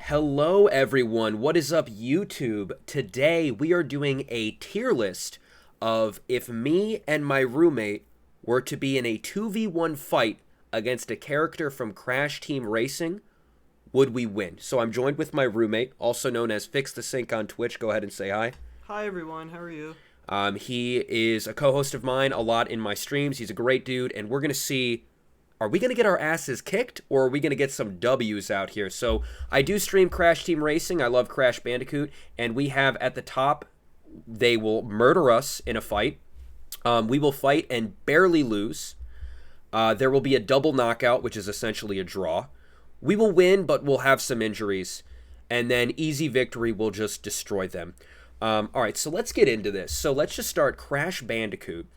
Hello everyone, what is up YouTube? Today we are doing a tier list of if me and my roommate were to be in a 2v1 fight against a character from Crash Team Racing, would we win? So I'm joined with my roommate, also known as Fix the Sync on Twitch. Go ahead and say hi. Hi everyone, how are you? He is a co-host of mine a lot in my streams. He's a great dude, and we're going to see, are we going to get our asses kicked, or are we going to get some W's out here? So I do stream Crash Team Racing. I love Crash Bandicoot, and we have at the top, they will murder us in a fight. We will fight and barely lose. There will be a double knockout, which is essentially a draw. We will win, but we'll have some injuries. And then easy victory will just destroy them. All right, so let's get into this. So let's just start Crash Bandicoot.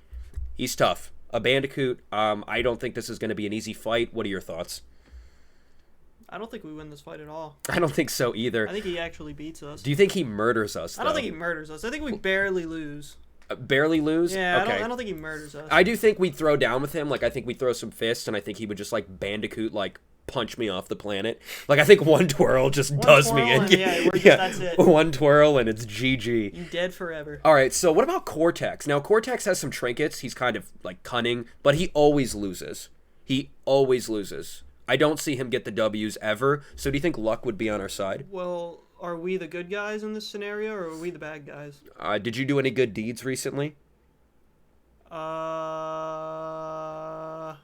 He's tough. A Bandicoot, I don't think this is going to be an easy fight. What are your thoughts? I don't think we win this fight at all. I don't think so either. I think he actually beats us. Do you think he murders us, though? I don't think he murders us. I think we barely lose. Barely lose? Yeah, okay. I don't think he murders us. I do think we'd throw down with him. Like, I think we'd throw some fists, and I think he would just, like, Bandicoot, like, punch me off the planet. Like, I think one twirl just does me in. That's it. One twirl, and it's GG. You dead forever. All right, so what about Cortex? Now, Cortex has some trinkets. He's kind of, like, cunning, but he always loses. He always loses. I don't see him get the W's ever, so do you think luck would be on our side? Well, are we the good guys in this scenario, or are we the bad guys? Did you do any good deeds recently?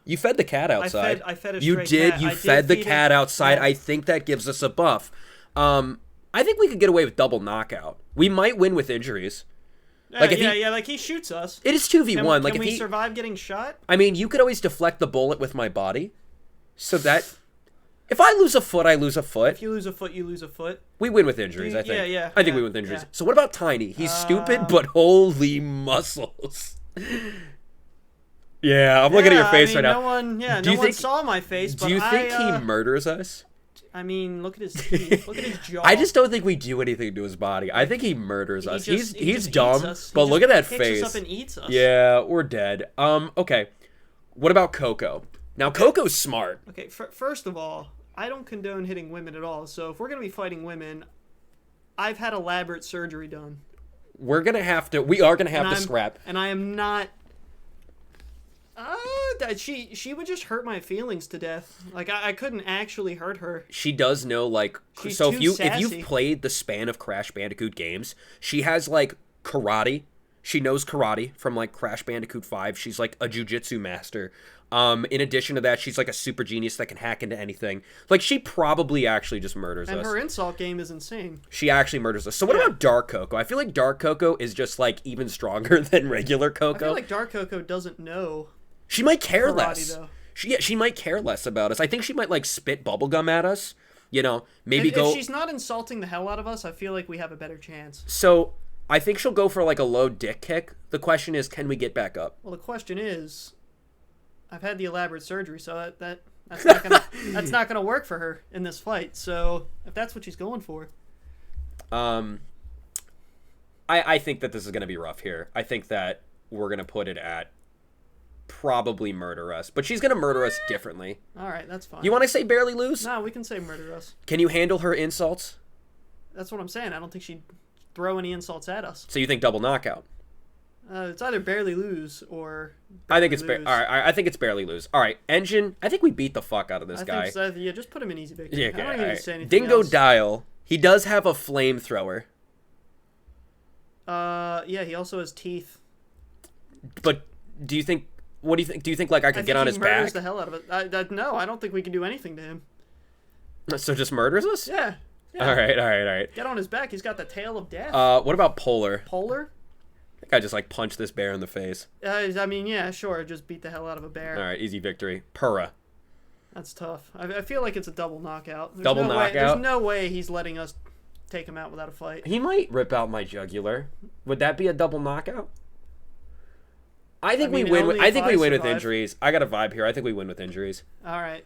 You fed the cat outside. I fed a You stray did. cat. You I fed did the feed cat it. outside. Yeah. I think that gives us a buff. I think we could get away with double knockout. We might win with injuries. Like like he shoots us. It is 2v1. Can we survive getting shot? I mean, you could always deflect the bullet with my body. So that... If I lose a foot, I lose a foot. If you lose a foot, you lose a foot. We win with injuries, I think. I think we win with injuries. Yeah. So what about Tiny? He's stupid, but holy muscles. Yeah, I'm looking at your face right now. No one saw my face, but do you think he murders us? I mean, look at his teeth. Look at his jaw. I just don't think we do anything to his body. I think he murders us. He's just dumb, but look at that face. He picks us up and eats us. Yeah, we're dead. Okay. What about Coco? Now, Coco's smart. Okay, first of all, I don't condone hitting women at all. So if we're going to be fighting women, I've had elaborate surgery done. We are going to have to scrap. And I am not... she would just hurt my feelings to death. Like, I couldn't actually hurt her. She does know, like... She's so too if you've sassy. played the span of Crash Bandicoot games, she has, like, karate. She knows karate from, like, Crash Bandicoot 5. She's, like, a jujitsu master. In addition to that, she's, like, a super genius that can hack into anything. Like, she probably actually just murders us. And her insult game is insane. She actually murders us. So what about Dark Coco? I feel like Dark Coco is just, like, even stronger than regular Coco. I feel like Dark Coco doesn't know... She might care karate, less. Though. She might care less about us. I think she might, like, spit bubblegum at us. You know, maybe if she's not insulting the hell out of us, I feel like we have a better chance. So, I think she'll go for, like, a low dick kick. The question is, can we get back up? Well, the question is, I've had the elaborate surgery, so that's not gonna work for her in this fight. So, if that's what she's going for. I think that this is gonna be rough here. I think that we're gonna put it at probably murder us, but she's gonna murder us differently. All right, that's fine. You want to say barely lose? No, we can say murder us. Can you handle her insults? That's what I'm saying. I don't think she'd throw any insults at us. So you think double knockout? It's either barely lose or. I think it's all right. I think it's barely lose. All right, Engine. I think we beat the fuck out of this guy. Yeah, just put him in easy victory. Yeah, okay, I don't even need to say anything Dingo else. Dial. He does have a flamethrower. Yeah, he also has teeth. But do you think? What do you think? Do you think like I could get on his back? He murders the hell out of it. No, I don't think we can do anything to him. So just murders us? Yeah. All right. Get on his back. He's got the tail of death. What about Polar? Polar? I think I just like punched this bear in the face. I mean, yeah, sure. Just beat the hell out of a bear. All right, easy victory. Purra. That's tough. I feel like it's a double knockout. There's no way he's letting us take him out without a fight. He might rip out my jugular. Would that be a double knockout? I think we win. I think we win with injuries. I got a vibe here. I think we win with injuries. All right.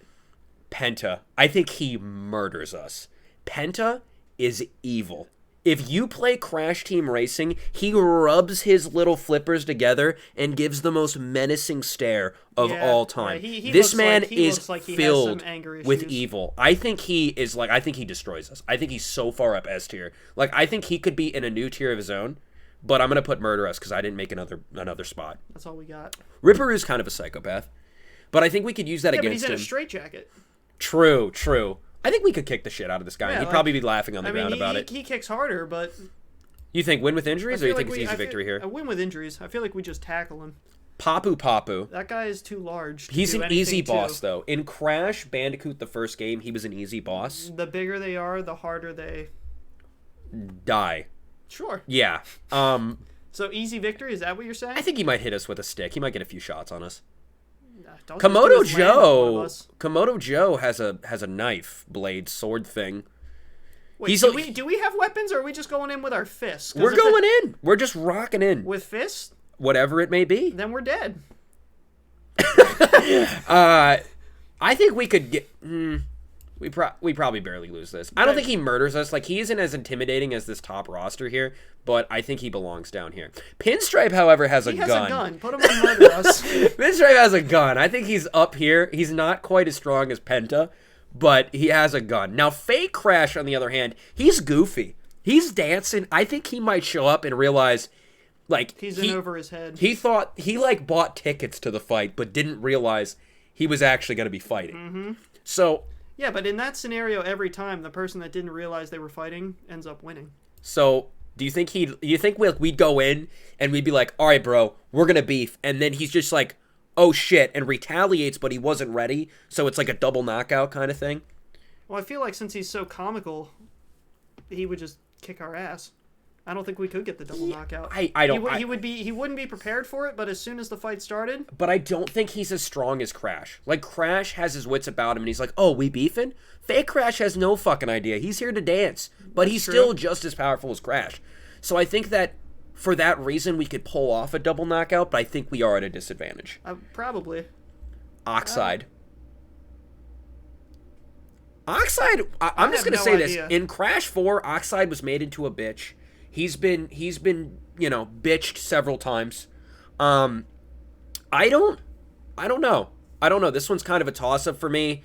Penta. I think he murders us. Penta is evil. If you play Crash Team Racing, he rubs his little flippers together and gives the most menacing stare of all time. This man is filled with evil. I think he destroys us. I think he's so far up S tier. Like, I think he could be in a new tier of his own, but I'm going to put Murder Us because I didn't make another spot. That's all we got. Ripperoo's kind of a psychopath, but I think we could use that against him. Yeah, but he's in a straitjacket. True. I think we could kick the shit out of this guy. Yeah, he'd probably be laughing on the ground about it. He kicks harder, but... You think win with injuries, or you think it's easy victory here? I win with injuries. I feel like we just tackle him. Papu. That guy is too large. He's an easy boss, though. In Crash Bandicoot, the first game, he was an easy boss. The bigger they are, the harder they... die. Sure. Yeah. So easy victory, is that what you're saying? I think he might hit us with a stick. He might get a few shots on us. Komodo Joe has a knife blade sword thing. Wait, do we have weapons, or are we just going in with our fists? We're going in. We're just rocking in with fists. Whatever it may be. Then we're dead. I think we could get. We probably barely lose this. I don't think he murders us. Like, he isn't as intimidating as this top roster here, but I think he belongs down here. Pinstripe, however, has a gun. He has a gun. Put him on Murder Us. Pinstripe has a gun. I think he's up here. He's not quite as strong as Penta, but he has a gun. Now, Fake Crash, on the other hand, he's goofy. He's dancing. I think he might show up and realize, like... He's in over his head. He thought... He, like, bought tickets to the fight, but didn't realize he was actually going to be fighting. Mm-hmm. So... Yeah, but in that scenario, every time, the person that didn't realize they were fighting ends up winning. So, do you think we'd go in and we'd be like, all right, bro, we're going to beef, and then he's just like, oh shit, and retaliates, but he wasn't ready, so it's like a double knockout kind of thing? Well, I feel like since he's so comical, he would just kick our ass. I don't think we could get the double knockout. He wouldn't be prepared for it, but as soon as the fight started... But I don't think he's as strong as Crash. Like, Crash has his wits about him, and he's like, oh, we beefing? Fake Crash has no fucking idea. He's here to dance. But he's still just as powerful as Crash. So I think that, for that reason, we could pull off a double knockout, but I think we are at a disadvantage. Probably. Oxide. Oxide, I'm just going to say this. In Crash 4, Oxide was made into a bitch. He's been, bitched several times. I don't know. This one's kind of a toss-up for me.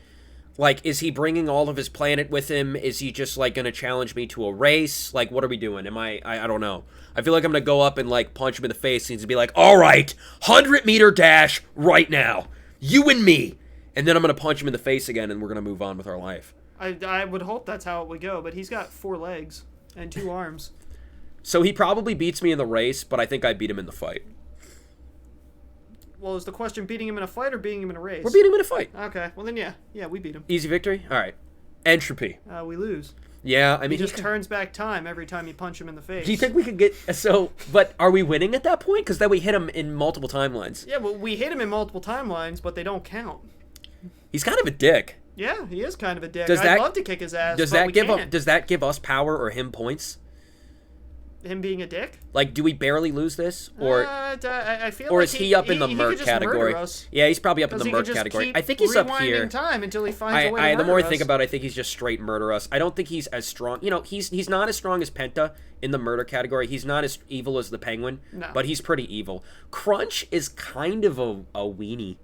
Like, is he bringing all of his planet with him? Is he just, like, going to challenge me to a race? Like, what are we doing? I don't know. I feel like I'm going to go up and, like, punch him in the face, and he's going to be like, all right, 100-meter dash right now. You and me. And then I'm going to punch him in the face again, and we're going to move on with our life. I would hope that's how it would go, but he's got 4 legs and 2 arms. So he probably beats me in the race, but I think I beat him in the fight. Well, is the question beating him in a fight or beating him in a race? We're beating him in a fight. Okay, well then yeah, we beat him. Easy victory? All right. Entropy. We lose. Yeah, I mean... He just turns back time every time you punch him in the face. Do you think we could get... But are we winning at that point? Because then we hit him in multiple timelines. Yeah, well, we hit him in multiple timelines, but they don't count. He's kind of a dick. Yeah, he is kind of a dick. I'd love to kick his ass, does that give us power or him points? Him being a dick? Like, do we barely lose this, or I feel or like is he up in the murk category? Yeah, he's probably up in the murk category. I think he's up here. Time until he finds a way to the more I think about it, I think he's just straight murder us. I don't think he's as strong. You know, he's not as strong as Penta in the murder category. He's not as evil as the Penguin, but he's pretty evil. Crunch is kind of a weenie.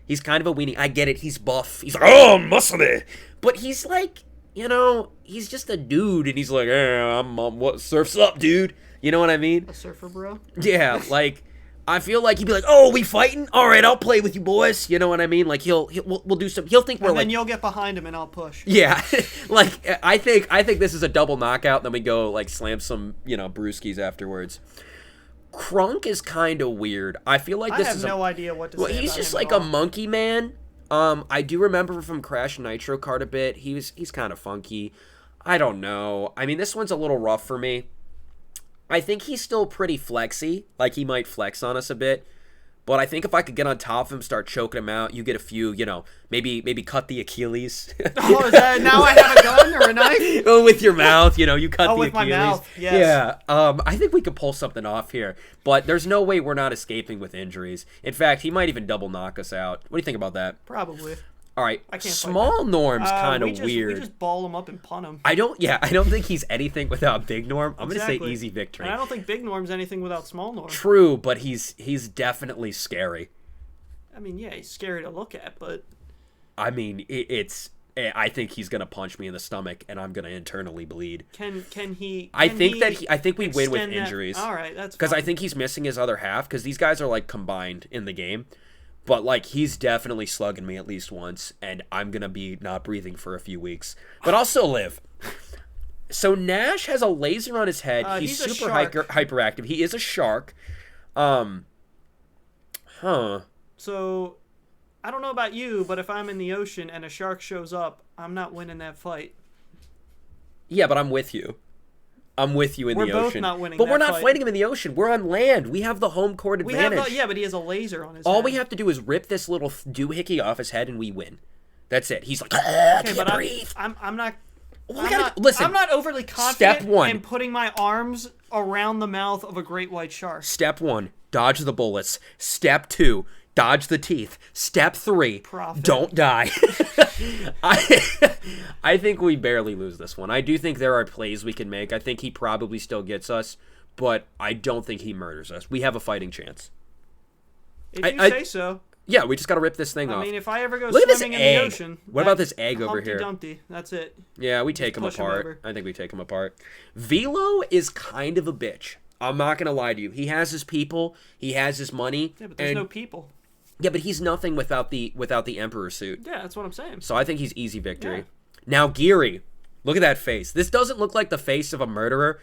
He's kind of a weenie. I get it. He's buff. He's like, oh, muscly. But he's like, you know, he's just a dude, and he's like, I'm what surf's up, dude? You know what I mean? A surfer, bro? Yeah, like, I feel like he'd be like, oh, we fighting? All right, I'll play with you boys. You know what I mean? Like, we'll do some. He'll think we're like. And then you'll get behind him, and I'll push. Yeah, like I think this is a double knockout. Then we go like slam some, brewskis afterwards. Crunk is kind of weird. I feel like this is no idea what to say. Well, he's just like a monkey man. I do remember from Crash Nitro Kart a bit. He's kind of funky. I don't know. I mean, this one's a little rough for me. I think he's still pretty flexy. Like, he might flex on us a bit. But I think if I could get on top of him, start choking him out, you get a few, maybe cut the Achilles. Oh, is that now I have a gun or a knife? Oh, with your mouth, you cut the Achilles. With my mouth, yes. Yeah, I think we could pull something off here. But there's no way we're not escaping with injuries. In fact, he might even double knock us out. What do you think about that? Probably. All right, I can't small Norm's kind of weird. We just ball him up and punt him. I don't think he's anything without Big Norm. I'm going to say easy victory. And I don't think Big Norm's anything without small Norm. True, but he's definitely scary. I mean, yeah, he's scary to look at, but... I mean, I think he's going to punch me in the stomach, and I'm going to internally bleed. Can he... I think we win with injuries. All right, that's fine. Because I think he's missing his other half, because these guys are, like, combined in the game. But, like, he's definitely slugging me at least once, and I'm going to be not breathing for a few weeks. But I'll still live. So Nash has a laser on his head. He's super hyperactive. He is a shark. So, I don't know about you, but if I'm in the ocean and a shark shows up, I'm not winning that fight. Yeah, but I'm with you. I'm with you in the ocean. We're both not winning But we're not fighting him in the ocean. We're on land. We have the home court advantage. Yeah, but he has a laser on his head. All we have to do is rip this little doohickey off his head and we win. That's it. He's like, okay, but breathe. I'm not... Listen, I'm not overly confident in putting my arms around the mouth of a great white shark. Step 1, dodge the bullets. Step 2, dodge the teeth. Step 3, don't die. I think we barely lose this one. I do think there are plays we can make. I think he probably still gets us, but I don't think he murders us. We have a fighting chance. If you say so. Yeah, we just got to rip this thing off. I mean, if I ever go swimming in the ocean... What about this egg over here? Humpty Dumpty. That's it. Yeah, we take him apart. I think we take him apart. Velo is kind of a bitch. I'm not going to lie to you. He has his people. He has his money. Yeah, but there's no people. Yeah, but he's nothing without the Emperor suit. Yeah, that's what I'm saying. So I think he's easy victory. Yeah. Now, Geary. Look at that face. This doesn't look like the face of a murderer,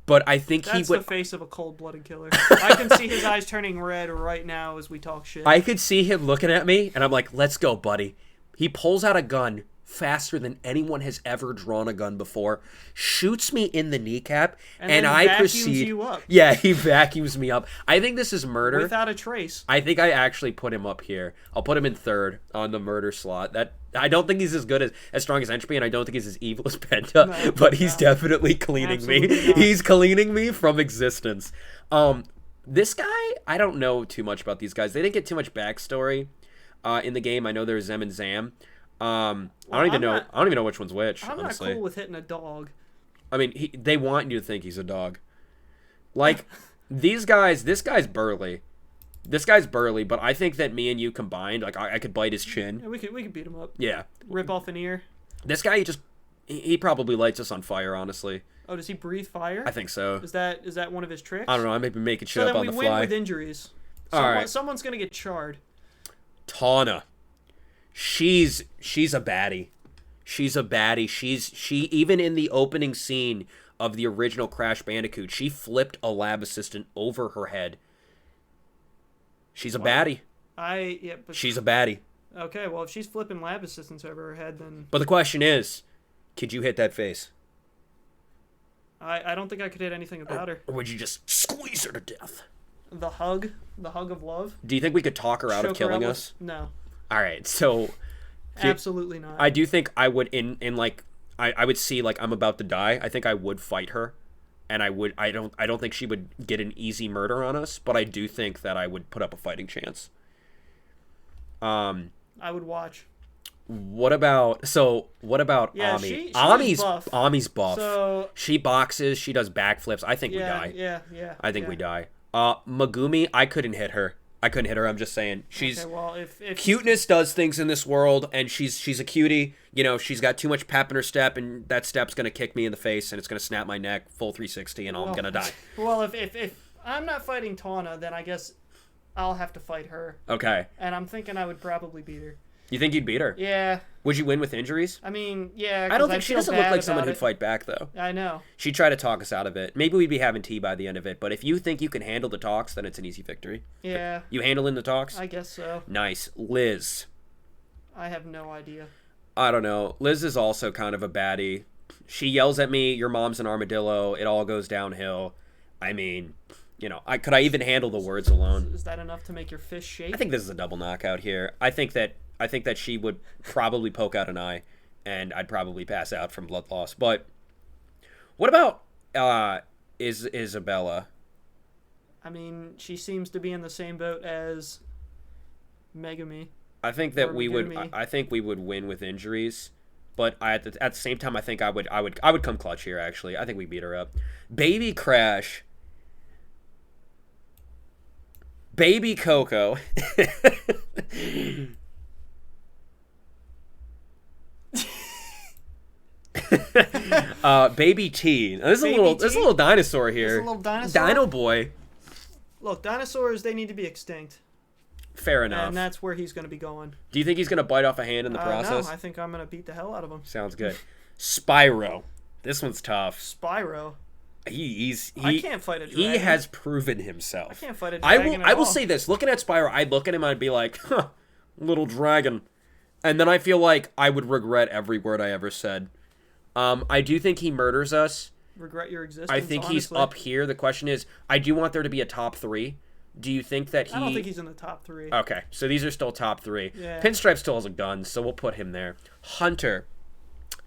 but I think That's the face of a cold-blooded killer. I can see his eyes turning red right now as we talk shit. I could see him looking at me, and I'm like, let's go, buddy. He pulls out a gun faster than anyone has ever drawn a gun before, shoots me in the kneecap, and I proceed... You up. Yeah, he vacuums me up. I think this is murder. Without a trace. I think I actually put him up here. I'll put him in third on the murder slot. I don't think he's as good as strong as Entropy, and I don't think he's as evil as Penta, but he's definitely cleaning me. He's cleaning me from existence. This guy, I don't know too much about these guys. They didn't get too much backstory in the game. I know there's Zem and Zam. I don't even know which one's which. I'm honestly. not cool with hitting a dog. I mean, they want you to think he's a dog. Like these guys. This guy's burly. But I think that me and you combined, like I could bite his chin. Yeah, we could beat him up. Yeah. Rip off an ear. This guy he probably lights us on fire. Honestly. Oh, does he breathe fire? I think so. Is that one of his tricks? I don't know. I may be making shit up on the fly. So then we win with injuries. All right. Someone's gonna get charred. Tawna. She's a baddie. She's a baddie. She even in the opening scene of the original Crash Bandicoot, she flipped a lab assistant over her head. She's a baddie. She's a baddie. Okay, well if she's flipping lab assistants over her head, then. But the question is, could you hit that face? I don't think I could hit anything about her. Or would you just squeeze her to death? The hug of love. Do you think we could talk her out of killing us? No. All right, so absolutely not. I do think I would I would see like I'm about to die. I think I would fight her, and I don't think she would get an easy murder on us, but I do think that I would put up a fighting chance. I would watch. What about Ami? Ami's buff. So she boxes, she does backflips. I think we die. Yeah. I think we die. Megumi, I couldn't hit her. I'm just saying. She's okay, well, if cuteness does things in this world, and she's a cutie. You know, she's got too much pep in her step, and that step's gonna kick me in the face, and it's gonna snap my neck, full 360, and I'm gonna die. Well, if I'm not fighting Tawna, then I guess I'll have to fight her. Okay. And I'm thinking I would probably beat her. You think you'd beat her? Yeah. Would you win with injuries? I mean, yeah. I don't think she doesn't look like someone who'd fight back, though. I know. She'd try to talk us out of it. Maybe we'd be having tea by the end of it, but if you think you can handle the talks, then it's an easy victory. Yeah. You handling the talks? I guess so. Nice. Liz. I have no idea. I don't know. Liz is also kind of a baddie. She yells at me, your mom's an armadillo, it all goes downhill. I mean, you know, could I even handle the words alone? Is that enough to make your fist shake? I think this is a double knockout here. I think that she would probably poke out an eye, and I'd probably pass out from blood loss. But what about Isabella? I mean, she seems to be in the same boat as Megumi. I think that we would. I think we would win with injuries, but at the same time, I think I would come clutch here. Actually, I think we beat her up. Baby Crash. Baby Coco. Baby T. There's a little dinosaur here. There's a little dinosaur. Dino boy. Look, dinosaurs, they need to be extinct. Fair enough. And that's where he's going to be going. Do you think he's going to bite off a hand in the process? No, I think I'm going to beat the hell out of him. Sounds good. Spyro. This one's tough. Spyro. I can't fight a dragon. He has proven himself. I can't fight a dragon I will say this. Looking at Spyro, I'd look at him and I'd be like, huh, little dragon. And then I feel like I would regret every word I ever said. I do think he murders us. Regret your existence, I think honestly. He's up here. The question is, I do want there to be a top 3. Do you think that he... I don't think he's in the top 3. Okay, so these are still top 3. Yeah. Pinstripe still has a gun, so we'll put him there. Hunter.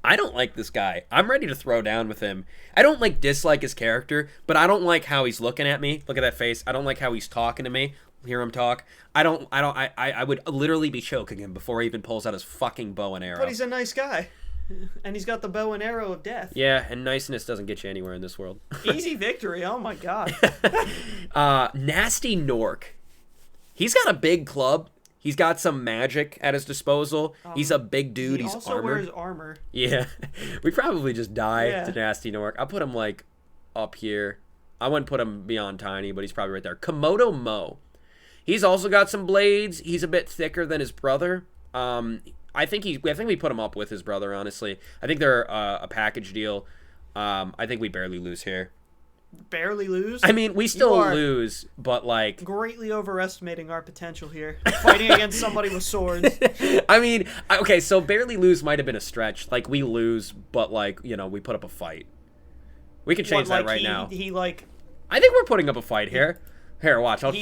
I don't like this guy. I'm ready to throw down with him. I don't dislike his character, but I don't like how he's looking at me. Look at that face. I don't like how he's talking to me. Hear him talk. I would literally be choking him before he even pulls out his fucking bow and arrow. But he's a nice guy. And he's got the bow and arrow of death. Yeah, and niceness doesn't get you anywhere in this world. Easy victory. Oh my god. Nasty Nork. He's got a big club. He's got some magic at his disposal. He's a big dude. He's also armored. wears armor. Yeah. We probably just die to Nasty Nork. I'll put him up here. I wouldn't put him beyond Tiny, but he's probably right there. Komodo Mo. He's also got some blades. He's a bit thicker than his brother. I think we put him up with his brother, honestly. I think they're a package deal. I think we barely lose here. Barely lose? I mean, we still lose, but greatly overestimating our potential here. Fighting against somebody with swords. I mean, okay, so barely lose might have been a stretch. We lose, but we put up a fight. We can change that right now. I think we're putting up a fight here. Here, watch. Watch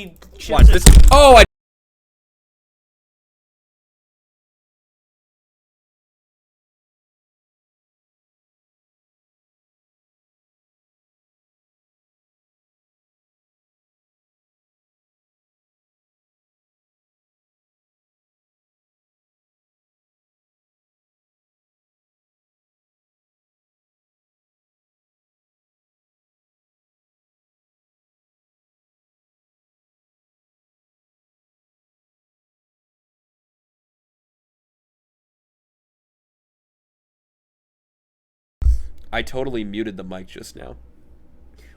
this. Oh, I totally muted the mic just now.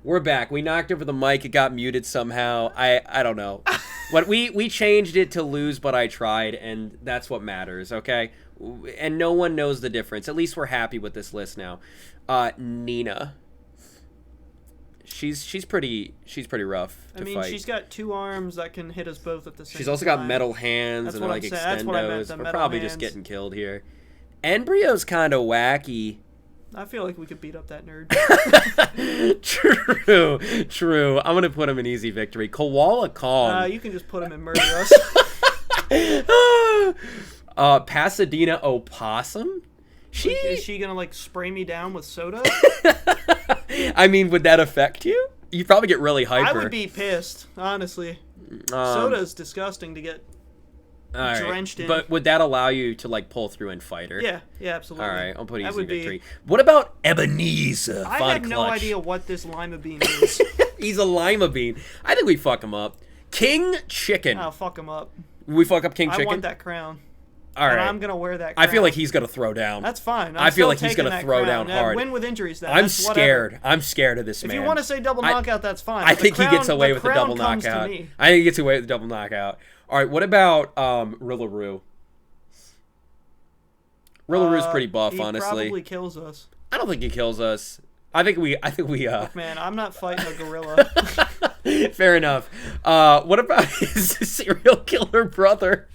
We're back. We knocked over the mic. It got muted somehow. I don't know. But we changed it to lose, but I tried, and that's what matters, okay? And no one knows the difference. At least we're happy with this list now. Nina. She's pretty rough to fight. she's got 2 arms that can hit us both at the same time. She's also got metal hands and extendos. We're probably just getting killed here. Embryo's kind of wacky. I feel like we could beat up that nerd. True. I'm gonna put him in easy victory. Koala Kong. You can just put him in murder us. Pasadena Opossum. Is she gonna spray me down with soda? I mean, would that affect you? You'd probably get really hyper. I would be pissed, honestly. Soda's disgusting to get drenched in. But would that allow you to pull through and fight her? Yeah, absolutely. All right, I'll put easy victory. What about Ebenezer? I have no idea what this lima bean is. He's a lima bean. I think we fuck him up. King Chicken. Oh, fuck him up. We fuck up King Chicken? I want that crown. All right. And I'm going to wear that crown. I feel like he's going to throw down. That's fine. I feel like he's going to throw down hard. Win with injuries, then. I'm scared. Whatever. I'm scared of this man. If you want to say double knockout, that's fine. I think he gets away with the double knockout. I think he gets away with the double knockout. All right, what about Rillaroo? Rillaroo's pretty buff, honestly. He probably kills us. I don't think he kills us. I think we Look, man, I'm not fighting a gorilla. Fair enough. What about his serial killer brother?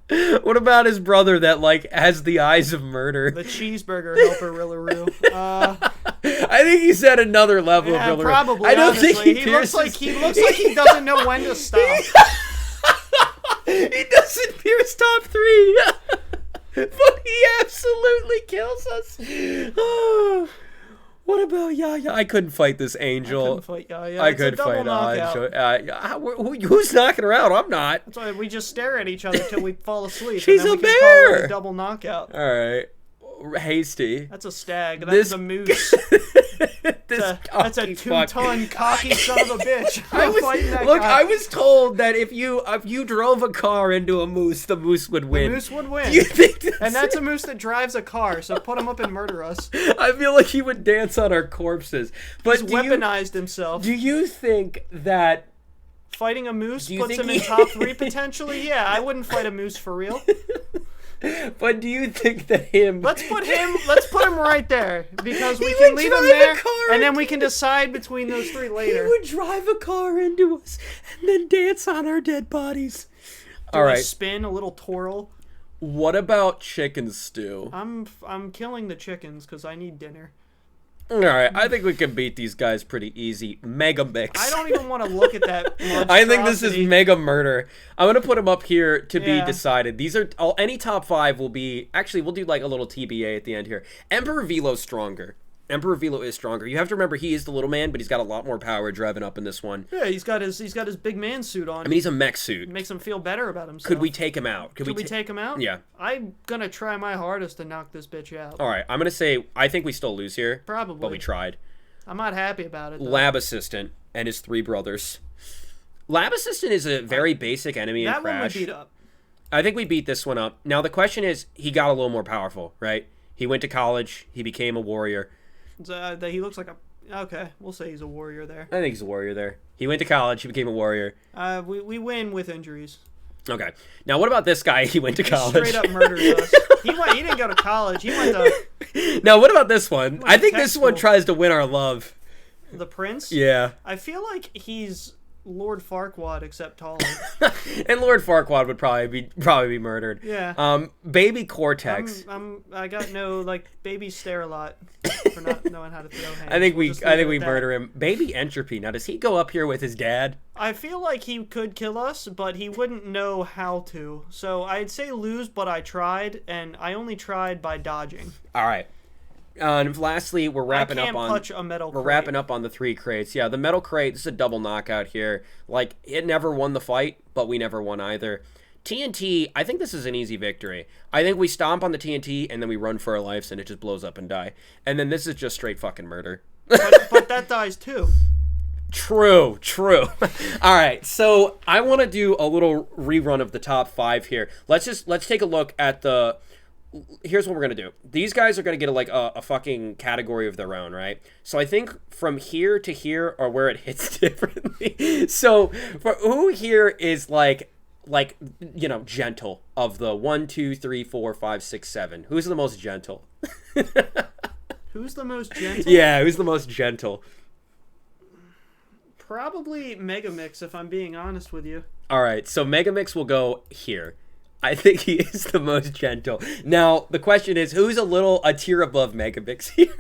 What about his brother that has the eyes of murder? The cheeseburger helper Rillaroo. I think he's at another level of Rillaroo. Probably. I don't think he looks like he doesn't know when to stop. He doesn't pierce top 3. But he absolutely kills us. What about Yaya? I couldn't fight this angel. I couldn't fight Yaya. I couldn't fight Anjo. Who's knocking her out? I'm not. That's why we just stare at each other till we fall asleep. She's and then a we bear. Can call her a double knockout. All right. Hasty. That's a stag. That's a moose. That's a 2-ton cocky son of a bitch. I was told that if you drove a car into a moose, the moose would win. The moose would win. Do you think and that's a moose that drives a car, so put him up and murder us. I feel like he would dance on our corpses. But he's weaponized himself. Do you think that fighting a moose puts him in top 3 potentially? Yeah, I wouldn't fight a moose for real. But do you think that him? Let's put him right there because we can leave him there, and then we can decide between those 3 later. He would drive a car into us and then dance on our dead bodies. All right, spin a little twirl. What about chicken stew? I'm killing the chickens because I need dinner. All right, I think we can beat these guys pretty easy. Mega Mix. I don't even want to look at that monstrosity. I think this is mega murder. I'm going to put them up here to be decided. These are any top 5 will be... Actually, we'll do like a little TBA at the end here. Emperor Velo's stronger. Emperor Velo is stronger. You have to remember he is the little man, but he's got a lot more power driving up in this one. Yeah, he's got his big man suit on. I mean, he's a mech suit. It makes him feel better about himself. Could we take him out? Could we take him out? Yeah. I'm gonna try my hardest to knock this bitch out. All right, I'm gonna say I think we still lose here. Probably. But we tried. I'm not happy about it, though. Lab Assistant and his 3 brothers. Lab Assistant is a very basic enemy in Crash. That one we beat up. I think we beat this one up. Now, the question is, he got a little more powerful, right? He went to college. He became a warrior. He looks like a... Okay, we'll say he's a warrior there. I think he's a warrior there. He went to college. He became a warrior. We win with injuries. Okay. Now, what about this guy? He went to college. Straight up murdered us. He didn't go to college. He went to... Now, what about this one? I think this one tries to win our love. The prince? Yeah. I feel like he's Lord Farquaad except taller. And Lord Farquaad would probably be murdered. Yeah. Baby Cortex. I got no babies stare a lot for not knowing how to throw hands. I think we murder him. Baby Entropy. Now, does he go up here with his dad? I feel like he could kill us, but he wouldn't know how to. So I'd say lose, but I tried, and I only tried by dodging. All right. And lastly, we're wrapping up on the 3 crates. Yeah, the metal crate. This is a double knockout here. Like, it never won the fight, but we never won either. TNT. I think this is an easy victory. I think we stomp on the TNT and then we run for our lives and it just blows up and die. And then this is just straight fucking murder. But that dies too. True. All right, so I want to do a little rerun of the top 5 here. Let's take a look at the. Here's what we're gonna do. These guys are gonna get a fucking category of their own, right? So I think from here to here are where it hits differently. So for who here is like gentle of the 1, 2, 3, 4, 5, 6, 7. Who's the most gentle? Who's the most gentle? Yeah, who's the most gentle? Probably Megamix, if I'm being honest with you. All right, so Megamix will go here. I think he is the most gentle. Now, the question is, who's a tier above Megamix here?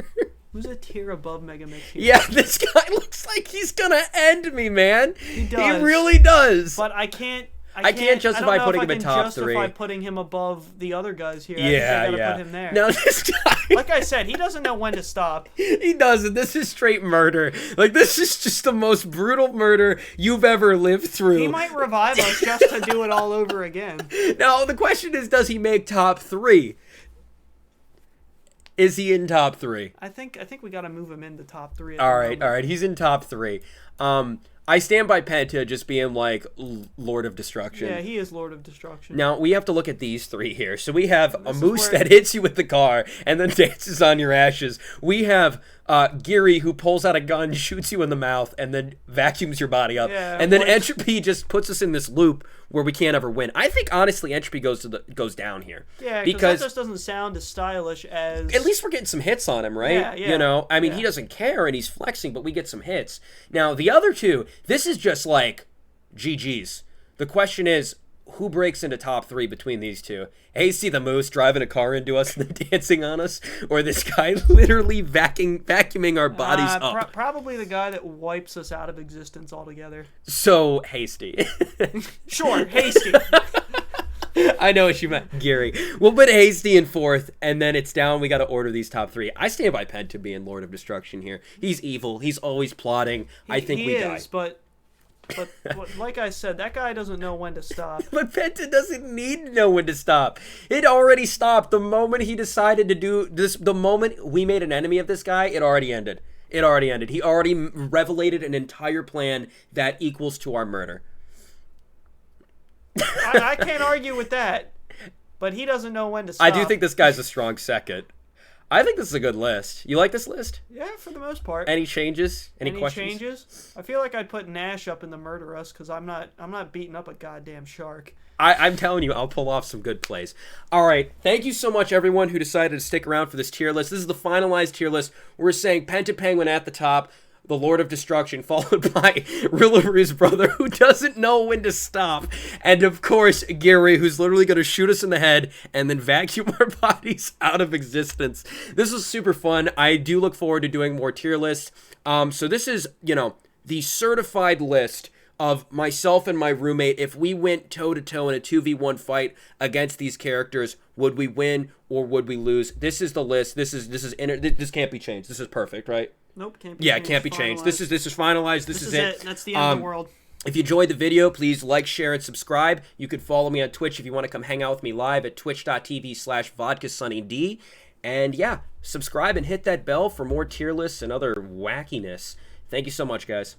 Who's a tier above Megamix here? Yeah, this guy looks like he's gonna end me, man. He does. He really does. But I can't justify putting him in top 3. Justify putting him above the other guys here. Yeah, I gotta put him there. Now this guy, like I said, he doesn't know when to stop. He doesn't. This is straight murder. Like, this is just the most brutal murder you've ever lived through. He might revive us just to do it all over again. Now the question is, does he make top 3? Is he in top 3? I think we gotta move him into top 3. All right. He's in top 3. I stand by Penta just being like Lord of Destruction. Yeah, he is Lord of Destruction. Now, we have to look at these 3 here. So we have a moose that hits you with the car and then dances on your ashes. We have Geary, who pulls out a gun, shoots you in the mouth, and then vacuums your body up. Yeah, and then Entropy just puts us in this loop where we can't ever win. I think, honestly, Entropy goes down here. Yeah, because that just doesn't sound as stylish as... At least we're getting some hits on him, right? Yeah. You know, I mean, he doesn't care and he's flexing, but we get some hits. Now, the other 2, this is just like GG's. The question is, who breaks into top 3 between these 2? Hasty the Moose driving a car into us and then dancing on us? Or this guy literally vacuuming our bodies up? Probably the guy that wipes us out of existence altogether. So, Hasty. Sure, Hasty. I know what you meant, Gary. We'll put Hasty in 4th, and then it's down. We got to order these top 3. I stand by Penta being Lord of Destruction here. He's evil. He's always plotting. I think we die. But like I said, that guy doesn't know when to stop. But Penta doesn't need to know when to stop. It already stopped the moment he decided to do this. The moment we made an enemy of this guy, it already ended. It already ended. He already revelated an entire plan that equals to our murder. I can't argue with that, but he doesn't know when to stop. I do think this guy's a strong second. I think this is a good list. You like this list? Yeah, for the most part. Any changes? Any questions? Changes? I feel like I'd put Nash up in the Murder Us because I'm not beating up a goddamn shark. I'm telling you, I'll pull off some good plays. All right, thank you so much, everyone who decided to stick around for this tier list. This is the finalized tier list. We're saying Penta Penguin at the top, the Lord of Destruction, followed by Rillaru's brother, who doesn't know when to stop, and of course, Gary, who's literally going to shoot us in the head and then vacuum our bodies out of existence. This was super fun. I do look forward to doing more tier lists. So this is, the certified list of myself and my roommate. If we went toe-to-toe in a 2v1 fight against these characters, would we win or would we lose? This is the list. This can't be changed. This is perfect, right? Nope, can't be changed. Yeah, it can't be changed. This is finalized. This is it. That's the end of the world. If you enjoyed the video, please like, share, and subscribe. You could follow me on Twitch if you want to come hang out with me live at twitch.tv/VodkaSunnyD. And yeah, subscribe and hit that bell for more tier lists and other wackiness. Thank you so much, guys.